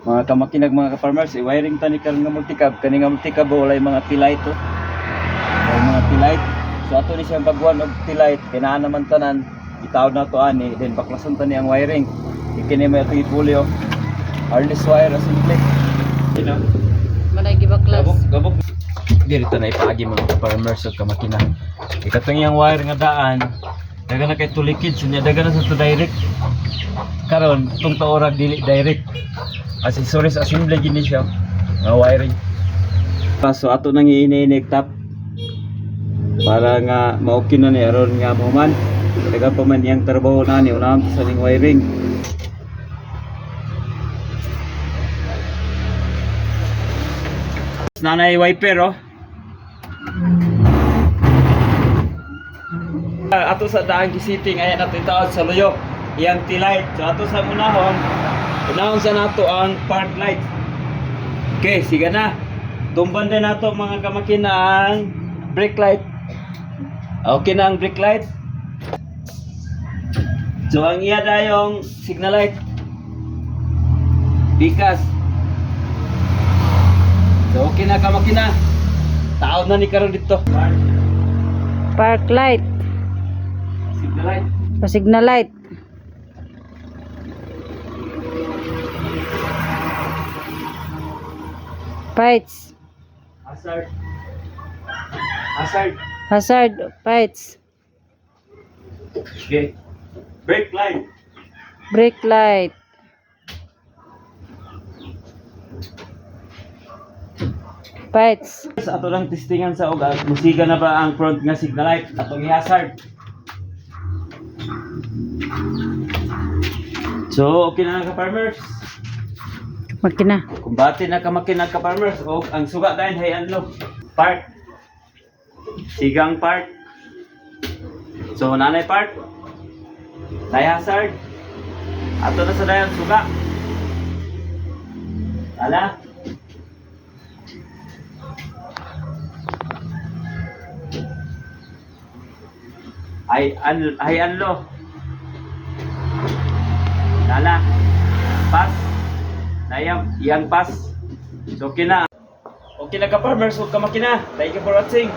Mga kamakinag mga ka-farmers, i-wiring tani karon nga multicab, kani nga multicab walay mga T-light to. Walay mga T-light. So ato ni siyang bagwan og T-light, kinahanglan naman tanan itawod na to ani, then baklason tani ang wiring. Ikini may atong ipulyo. Harness wire assembly. You know? Manay gibaklas. Gabok. Dito na ipaagi mga ka-farmers og kamakina. Ikatong yang wire nga daan, daga na kay tulikid, sunya daga na sa to direct. Karon itong taorag dili direct. Accessories assembly gini siya nga wiring. So ato nang iinig tap para nga maokin na ni aron nga mahuman. Daga pa man yang trabaho na ni unahon sa ning wiring. Nanay wiper oh. Ato sa daang gisiting ayan nato itaod sa luyo iyang T-light. So ato sa unahon sa nato ang park light. Okay, sige na. Tumban din nato mga kamakina ang brake light. Okay na ang brake light. So ang iya dayong signal light. Bikas. So okay na kamakina. Taod na ni karon dito. Park light. Signal light. Signal light. Lights. Hazard. Hazard. Lights. Okay. Brake light. Brake light. Lights. Sa ato lang testingan sa uga, musiga na ba ang front nga signal light atong i-hazard. So, okay na ka-farmers. Makina. Kumbati na ka-makina ka-farmers. O, ang suga dahil hay anlo. Part. Sigang part. So, nanay part. Nay hazard. Ato na sa dayan suga. Ala. Ay anlo. Nala. Pass. Yang pass. So okay na. Okay na ka farmers, huwag ka makina. Thank you for watching.